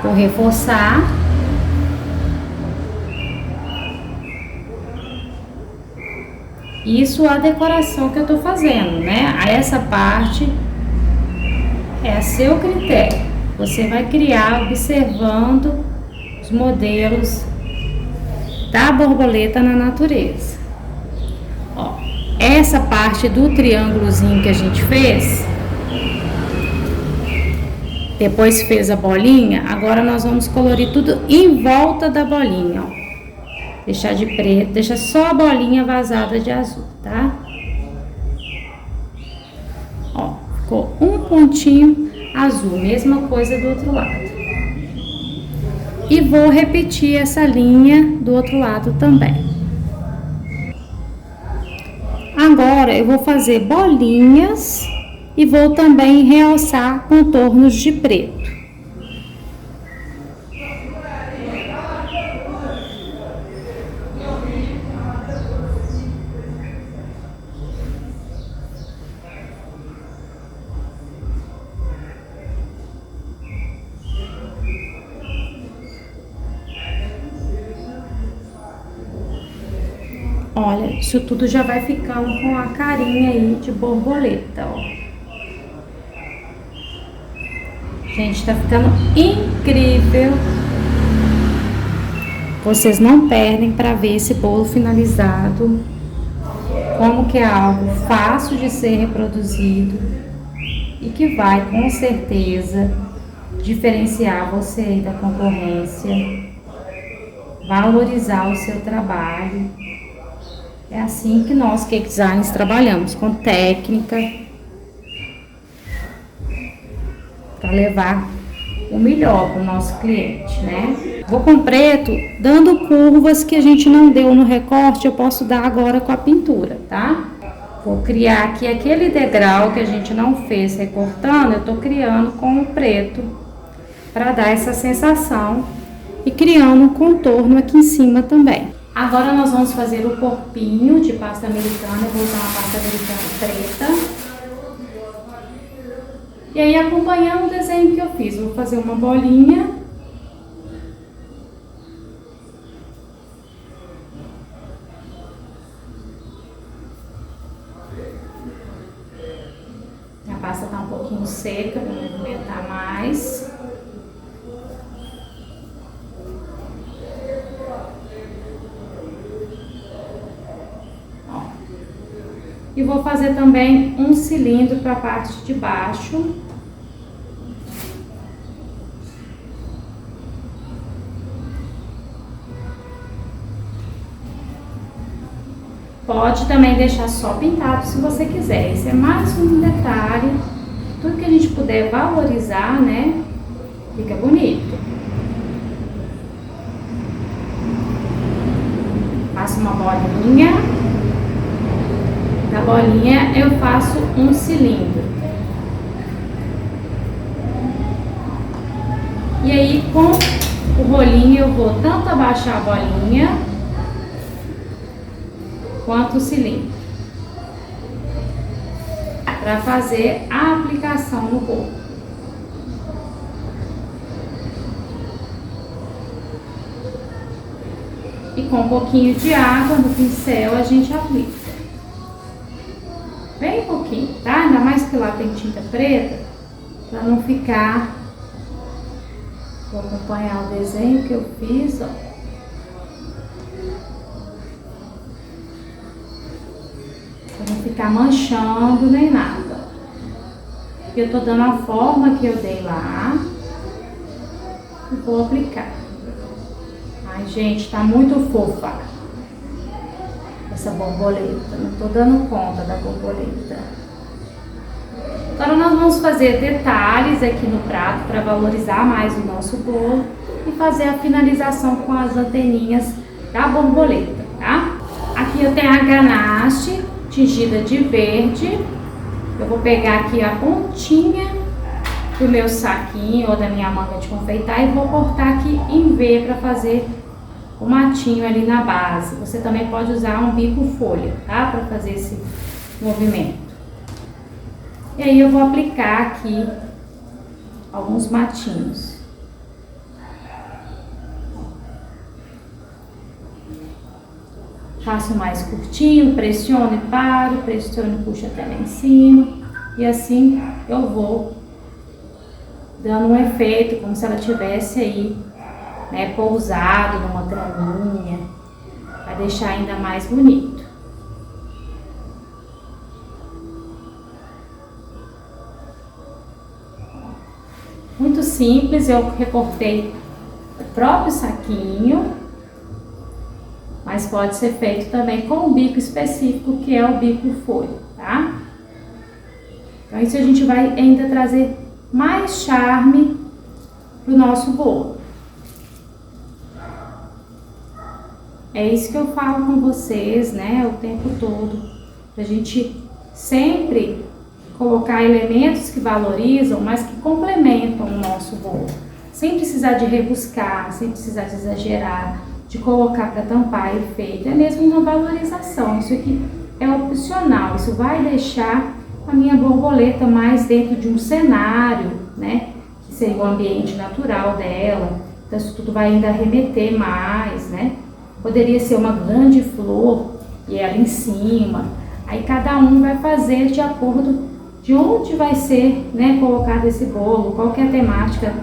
Vou reforçar. Isso é a decoração que eu tô fazendo, né? Essa parte é a seu critério. Você vai criar observando os modelos da borboleta na natureza. Ó, essa parte do triângulozinho que a gente fez, depois fez a bolinha, agora nós vamos colorir tudo em volta da bolinha, ó. Deixar de preto, deixa só a bolinha vazada de azul, tá? Ó, ficou um pontinho azul, mesma coisa do outro lado. E vou repetir essa linha do outro lado também. Agora eu vou fazer bolinhas e vou também realçar contornos de preto. Olha, isso tudo já vai ficando com a carinha aí de borboleta, ó. Gente, tá ficando incrível. Vocês não perdem para ver esse bolo finalizado. Como que é algo fácil de ser reproduzido e que vai, com certeza, diferenciar você aí da concorrência, valorizar o seu trabalho. É assim que nós, cake designers, trabalhamos, com técnica, para levar o melhor para o nosso cliente, né? Vou com preto, dando curvas que a gente não deu no recorte, eu posso dar agora com a pintura, tá? Vou criar aqui aquele degrau que a gente não fez recortando, eu tô criando com o preto para dar essa sensação e criando um contorno aqui em cima também. Agora nós vamos fazer o corpinho de pasta americana, eu vou usar uma pasta americana preta. E aí, acompanhando o desenho que eu fiz, vou fazer uma bolinha. A pasta tá um pouquinho seca, vou movimentar mais. Ó. E vou fazer também um cilindro para a parte de baixo. Pode também deixar só pintado se você quiser. Esse é mais um detalhe. Tudo que a gente puder valorizar, né? Fica bonito. Faço uma bolinha. Da bolinha eu faço um cilindro. E aí com o rolinho eu vou tanto abaixar a bolinha quanto o cilindro, para fazer a aplicação no corpo. E com um pouquinho de água no pincel a gente aplica. Bem pouquinho, tá? Ainda mais que lá tem tinta preta, para não ficar... Vou acompanhar o desenho que eu fiz, ó. Pra não ficar manchando nem nada. Eu tô dando a forma que eu dei lá e vou aplicar. Ai, gente, tá muito fofa essa borboleta. Não tô dando conta da borboleta. Agora nós vamos fazer detalhes aqui no prato para valorizar mais o nosso bolo e fazer a finalização com as anteninhas da borboleta, tá? Aqui eu tenho a ganache tingida de verde. Eu vou pegar aqui a pontinha do meu saquinho ou da minha manga de confeitar e vou cortar aqui em V para fazer o matinho ali na base. Você também pode usar um bico folha, tá? Para fazer esse movimento. E aí eu vou aplicar aqui alguns matinhos. Faço mais curtinho, pressiono e paro, pressiono e puxo até lá em cima. E assim eu vou dando um efeito como se ela tivesse aí, né, pousado numa graminha, para deixar ainda mais bonito. Muito simples, eu recortei o próprio saquinho. Mas pode ser feito também com um bico específico, que é o bico folha, tá? Então isso a gente vai ainda trazer mais charme pro nosso bolo. É isso que eu falo com vocês, né, o tempo todo. Pra gente sempre colocar elementos que valorizam, mas que complementam o nosso bolo. Sem precisar de rebuscar, sem precisar de exagerar, de colocar para tampar efeito, é mesmo uma valorização. Isso aqui é opcional, isso vai deixar a minha borboleta mais dentro de um cenário, né, que seria o ambiente natural dela. Então isso tudo vai ainda remeter mais, né. Poderia ser uma grande flor e ela em cima. Aí cada um vai fazer de acordo de onde vai ser, né, colocado esse bolo, qual que é a temática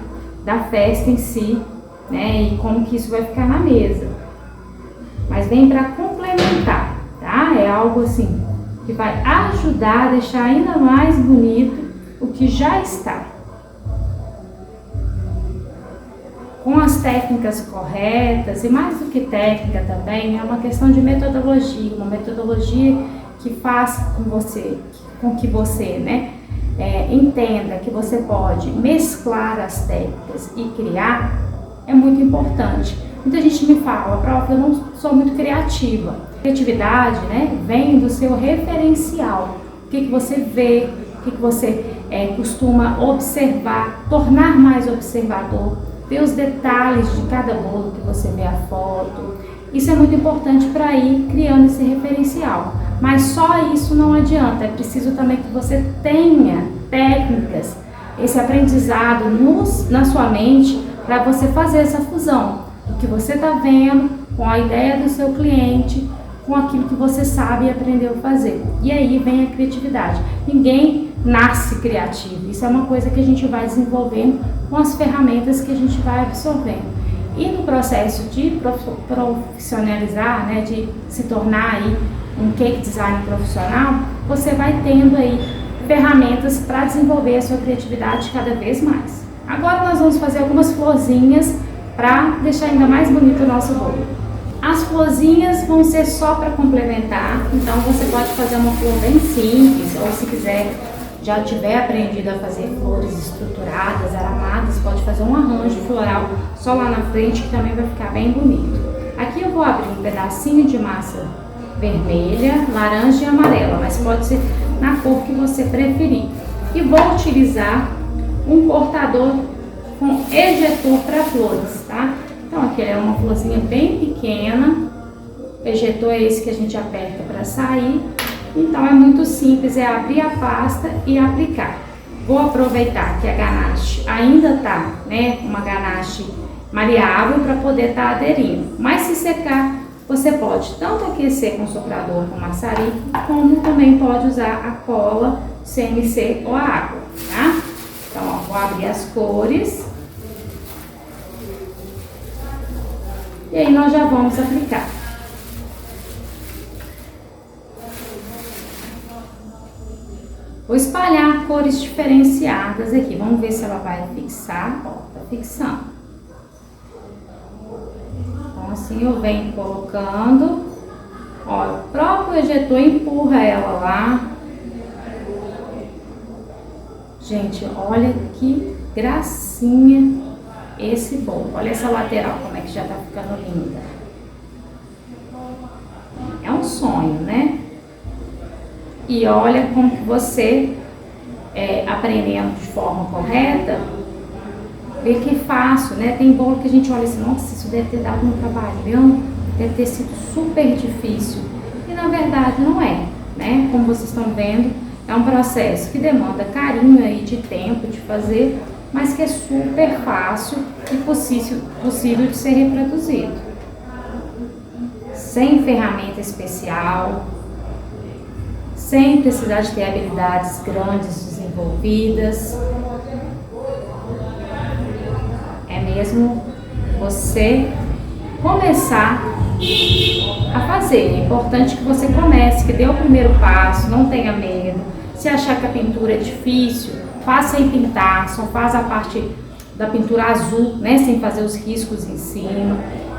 da festa em si, né, e como que isso vai ficar na mesa. Mas vem para complementar, tá? É algo assim que vai ajudar a deixar ainda mais bonito o que já está. Com as técnicas corretas, e mais do que técnica também, é uma questão de metodologia, uma metodologia que faz com que você, né, entenda que você pode mesclar as técnicas e criar, é muito importante. Muita gente me fala, prof, eu não sou muito criativa. Criatividade, né, vem do seu referencial. O que você vê, o que você costuma observar, tornar mais observador, ver os detalhes de cada bolo que você vê a foto. Isso é muito importante para ir criando esse referencial. Mas só isso não adianta, é preciso também que você tenha técnicas, esse aprendizado na sua mente para você fazer essa fusão do que você está vendo com a ideia do seu cliente, com aquilo que você sabe e aprendeu a fazer. E aí vem a criatividade. Ninguém nasce criativo, isso é uma coisa que a gente vai desenvolvendo com as ferramentas que a gente vai absorvendo. E no processo de profissionalizar, né, de se tornar aí um cake design profissional, você vai tendo aí ferramentas para desenvolver a sua criatividade cada vez mais. Agora nós vamos fazer algumas florzinhas para deixar ainda mais bonito o nosso bolo. As florzinhas vão ser só para complementar, então você pode fazer uma flor bem simples, ou se quiser, já tiver aprendido a fazer flores estruturadas, aramadas, pode fazer um arranjo floral só lá na frente, que também vai ficar bem bonito. Aqui eu vou abrir um pedacinho de massa vermelha, laranja e amarela, mas pode ser na cor que você preferir. E vou utilizar um cortador com ejetor para flores, tá? Então aqui é uma florzinha bem pequena, ejetor é esse que a gente aperta para sair. Então é muito simples, é abrir a pasta e aplicar. Vou aproveitar que a ganache ainda tá, né, uma ganache maleável para poder estar aderindo. Mas se secar, você pode tanto aquecer com soprador com maçarico, como também pode usar a cola CMC ou a água, tá? Então, ó, vou abrir as cores. E aí nós já vamos aplicar. Vou espalhar cores diferenciadas aqui. Vamos ver se ela vai fixar. Ó, tá fixando. Então, assim eu venho colocando. Ó, o próprio ejetor empurra ela lá. Gente, olha que gracinha esse bolo. Olha essa lateral, como é que já tá ficando linda. É um sonho, né? E olha como que você, aprendendo de forma correta, vê que é fácil, né? Tem bolo que a gente olha assim, nossa, isso deve ter dado um trabalhão, deve ter sido super difícil. E na verdade não é, né? Como vocês estão vendo, é um processo que demanda carinho aí de tempo de fazer, mas que é super fácil e possível de ser reproduzido. Sem ferramenta especial, sem precisar de ter habilidades grandes desenvolvidas. É mesmo você começar a fazer. É importante que você comece, que dê o primeiro passo, não tenha medo. Se achar que a pintura é difícil, faça sem pintar, só faz a parte da pintura azul, né, sem fazer os riscos em cima.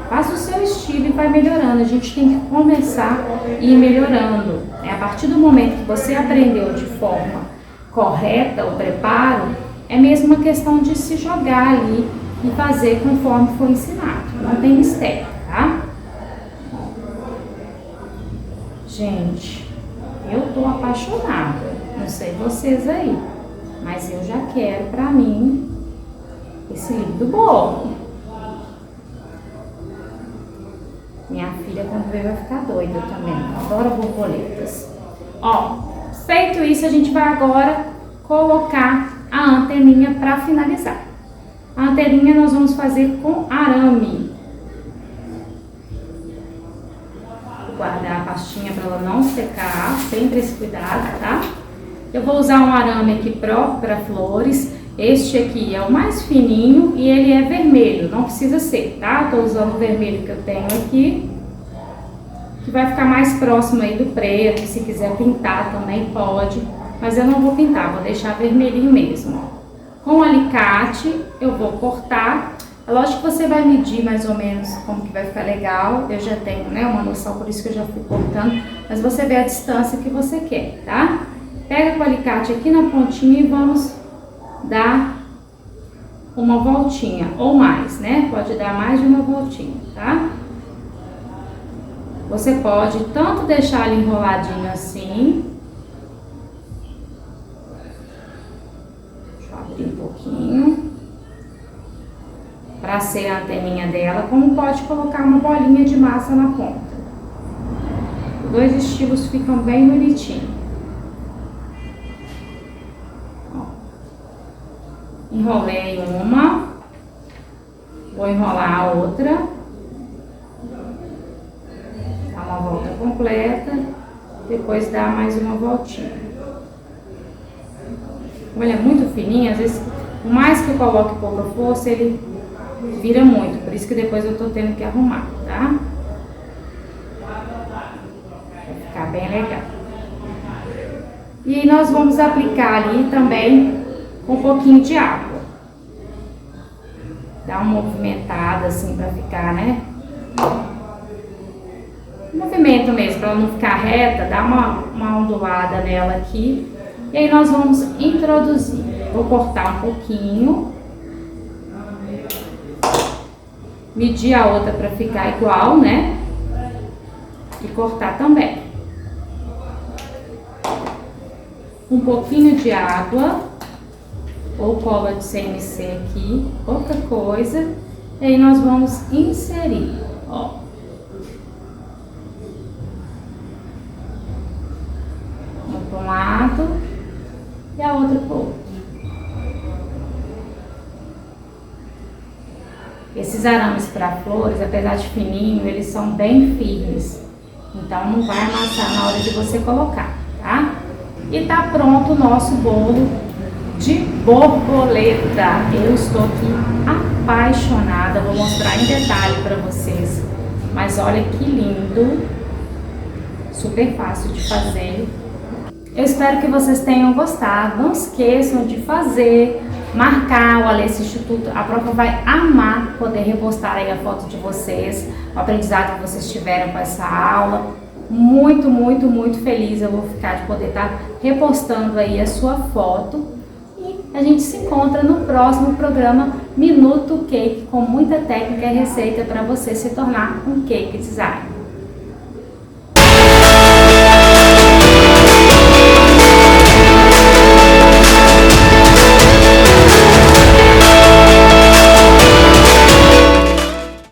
Faça o seu estilo e vai melhorando. A gente tem que começar e ir melhorando. A partir do momento que você aprendeu de forma correta o preparo, é mesmo uma questão de se jogar ali e fazer conforme foi ensinado. Não tem mistério, tá? Gente, eu tô apaixonada. Não sei vocês aí, mas eu já quero pra mim esse lindo bolo. Minha filha, quando ver, vai ficar doida também. Adora borboletas. Ó, feito isso, a gente vai agora colocar a anteninha para finalizar. A anteninha nós vamos fazer com arame. Vou guardar a pastinha para ela não secar, sempre esse cuidado, tá? Eu vou usar um arame aqui próprio para flores. Este aqui é o mais fininho e ele é vermelho, não precisa ser, tá? Tô usando o vermelho que eu tenho aqui, que vai ficar mais próximo aí do preto. Se quiser pintar também pode, mas eu não vou pintar, vou deixar vermelhinho mesmo, ó. Com o alicate eu vou cortar. É lógico que você vai medir mais ou menos como que vai ficar legal. Eu já tenho, né, uma noção, por isso que eu já fui cortando, mas você vê a distância que você quer, tá? Pega o alicate aqui na pontinha e vamos dar uma voltinha ou mais, né? Pode dar mais de uma voltinha, tá? Você pode tanto deixar ele enroladinho assim. Deixa eu abrir um pouquinho. Para ser a anteninha dela, como pode colocar uma bolinha de massa na ponta. Os dois estilos ficam bem bonitinhos. Enrolei uma, vou enrolar a outra, dá uma volta completa, depois dá mais uma voltinha. Como ele é muito fininho, às vezes, por mais que eu coloque pouca força, ele vira muito, por isso que depois eu tô tendo que arrumar, tá? Vai ficar bem legal. E aí nós vamos aplicar ali também com um pouquinho de água. Dá uma movimentada assim pra ficar, né? Movimento mesmo, pra ela não ficar reta, dá uma ondulada nela aqui. E aí nós vamos introduzir. Vou cortar um pouquinho. Medir a outra pra ficar igual, né? E cortar também. Um pouquinho de água. Ou cola de CMC aqui, pouca coisa, e aí nós vamos inserir, ó. Uma para um lado e a outra para o outro. Esses arames para flores, apesar de fininho, eles são bem firmes, então não vai amassar na hora de você colocar, tá? E tá pronto o nosso bolo de borboleta. Eu estou aqui apaixonada, vou mostrar em detalhe para vocês, mas olha que lindo, super fácil de fazer. Eu espero que vocês tenham gostado, não esqueçam de fazer, marcar o Alessa Instituto, a Profa vai amar poder repostar aí a foto de vocês, o aprendizado que vocês tiveram com essa aula. Muito, muito, muito feliz eu vou ficar de poder estar repostando aí a sua foto. A gente se encontra no próximo programa Minuto Cake, com muita técnica e receita para você se tornar um cake designer.